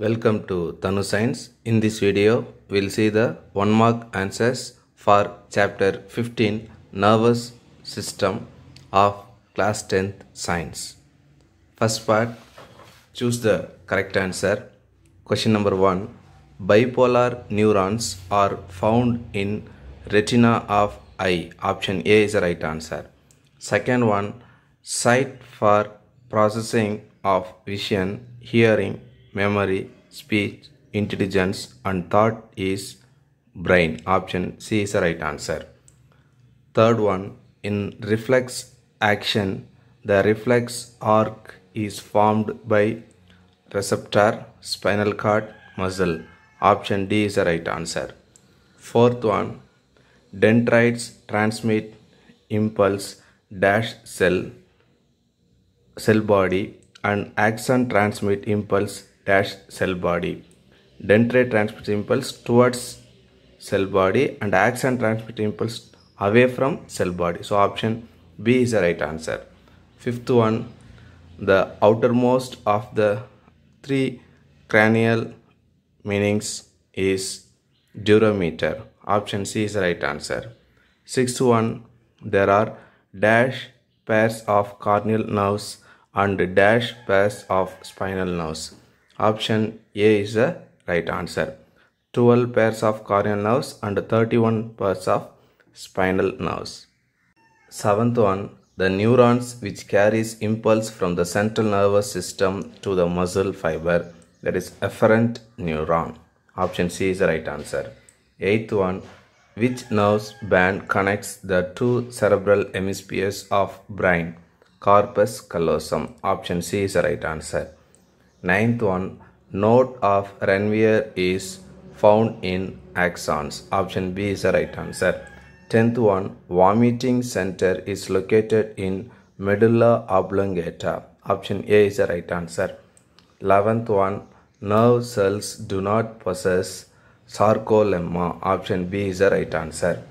Welcome to Tanu Science. In this video, we'll see the 1 mark answers for chapter 15 Nervous System of class 10th Science. First part, choose the correct answer. Question number 1. Bipolar neurons are found in retina of eye. Option A is the right answer. Second one, sight for processing of vision, hearing, memory, speech, intelligence and thought is brain. Option C is the right answer. Third one, in reflex action, the reflex arc is formed by receptor, spinal cord, muscle. Option D is the right answer. Fourth one, dendrites transmit impulse dash cell body and axon transmit impulse dash cell body. Dendrite transmits impulse towards cell body and axon transmit impulse away from cell body. So option B is the right answer. Fifth one, the outermost of the three cranial meanings is durometer. Option C is the right answer. Sixth one, there are dash pairs of corneal nerves and dash pairs of spinal nerves. Option A is the right answer. 12 pairs of corneal nerves and 31 pairs of spinal nerves. Seventh one, the neurons which carries impulse from the central nervous system to the muscle fiber, that is efferent neuron. Option C is the right answer. Eighth one, which nerve band connects the two cerebral hemispheres of brain? Corpus callosum. Option C is the right answer. Ninth one, node of Ranvier is found in axons. Option B is the right answer. 10th one, vomiting center is located in medulla oblongata. Option A is the right answer. 11th one, nerve cells do not possess sarcolemma. Option B is the right answer.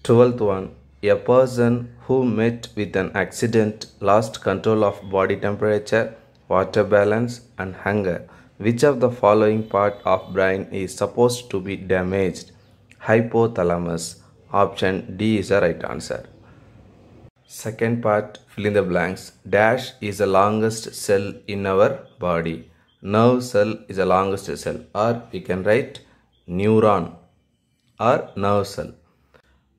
12th one, a person who met with an accident lost control of body temperature, water balance and hunger. Which of the following part of brain is supposed to be damaged? Hypothalamus. Option D is the right answer. Second part, fill in the blanks. Dash is the longest cell in our body. Nerve cell is the longest cell, or we can write neuron or nerve cell.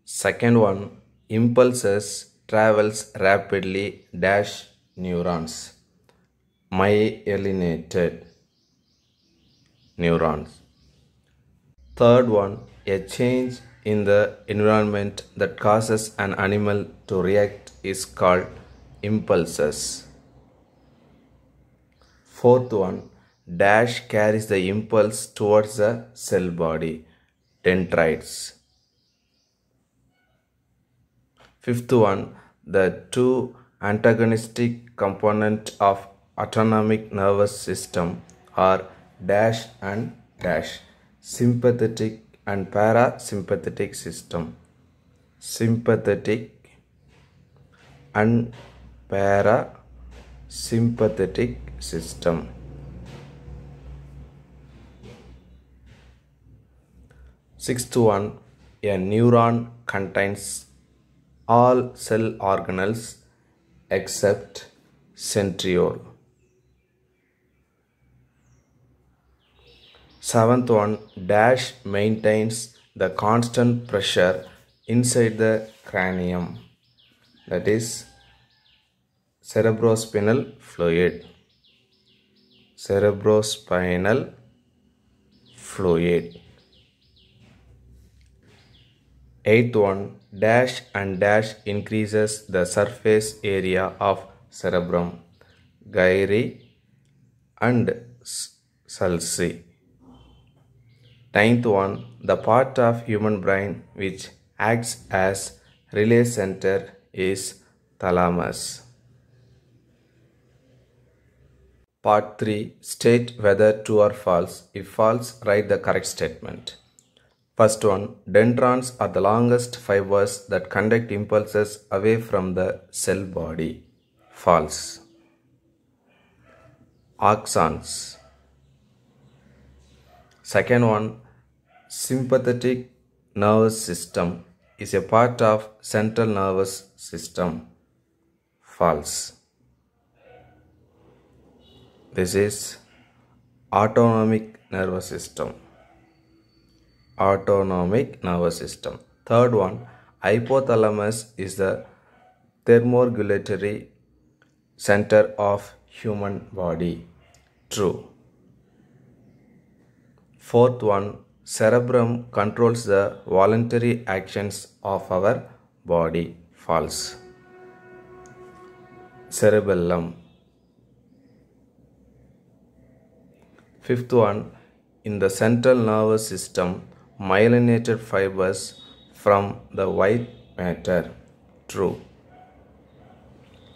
Second one, impulses travels rapidly dash neurons. Myelinated neurons. Third one, a change in the environment that causes an animal to react is called impulses. Fourth one, dash carries the impulse towards the cell body. Dendrites. Fifth one, the two antagonistic components of autonomic nervous system are dash and dash. Sympathetic and parasympathetic system. Sympathetic and parasympathetic system. Sixth one, a neuron contains all cell organelles except centriole. Seventh one, dash maintains the constant pressure inside the cranium, that is cerebrospinal fluid. Cerebrospinal fluid. Eighth one, dash and dash increases the surface area of cerebrum. Gyri and Sulci. Ninth one, the part of human brain which acts as relay center is thalamus. Part 3, state whether true or false. If false, write the correct statement. First one, dendrons are the longest fibers that conduct impulses away from the cell body. False. Axons. Second one, sympathetic nervous system is a part of central nervous system. False. This is autonomic nervous system. Autonomic nervous system. Third one, hypothalamus is the thermoregulatory center of human body. True. Fourth one, cerebrum controls the voluntary actions of our body. False. Cerebellum. Fifth one, in the central nervous system, myelinated fibers from the white matter. True.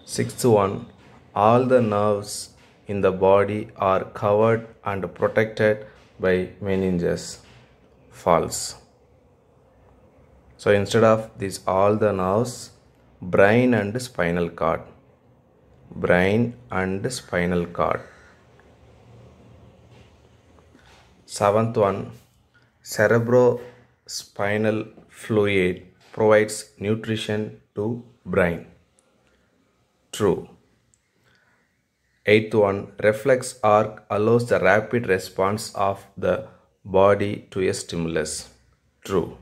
Sixth one, all the nerves in the body are covered and protected by meninges. False. So instead of these all the nerves, brain and spinal cord. Brain and spinal cord. Seventh one, cerebrospinal fluid provides nutrition to brain. True. Eighth one, reflex arc allows the rapid response of the body to a stimulus. True.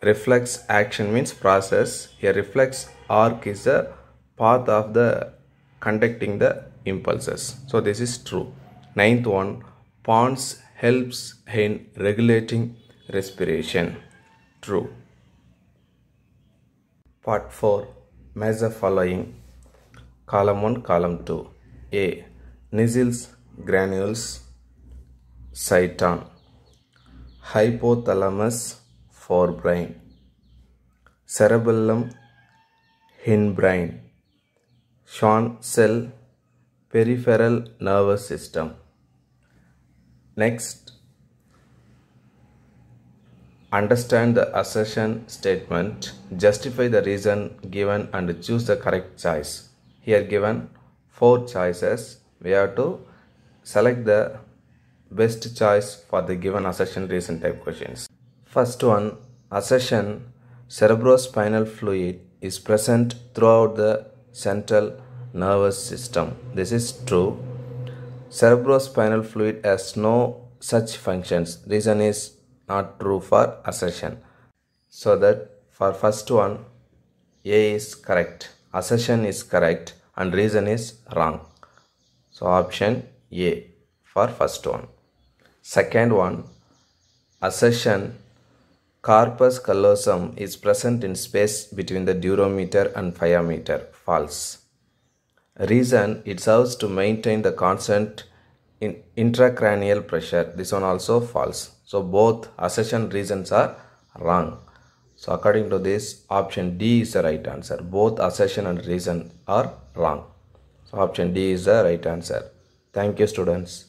Reflex action means process. A reflex arc is the path of the conducting the impulses. So this is true. Ninth one, Pons helps in regulating respiration. True. Part 4, match the following. Column 1, column 2. A. Nissls granules, cyton. Hypothalamus, forebrain. Cerebellum, hindbrain. Schwann cell, peripheral nervous system. Next, understand the assertion statement, justify the reason given and choose the correct choice. Here given 4 choices, we have to select the best choice for the given assertion reason type questions. First one, assertion, cerebrospinal fluid is present throughout the central nervous system. This is true. Cerebrospinal fluid has no such functions. Reason is not true for assertion. So that for first one, A is correct. Assertion is correct and reason is wrong. So option A for first one. Second one, assertion, corpus callosum is present in space between the durometer and pyometer. False. Reason, it serves to maintain the constant intracranial pressure. This one also false. So both assertion reasons are wrong. So according to this, option D is the right answer. Both assertion and reason are wrong. So option D is the right answer. Thank you, students.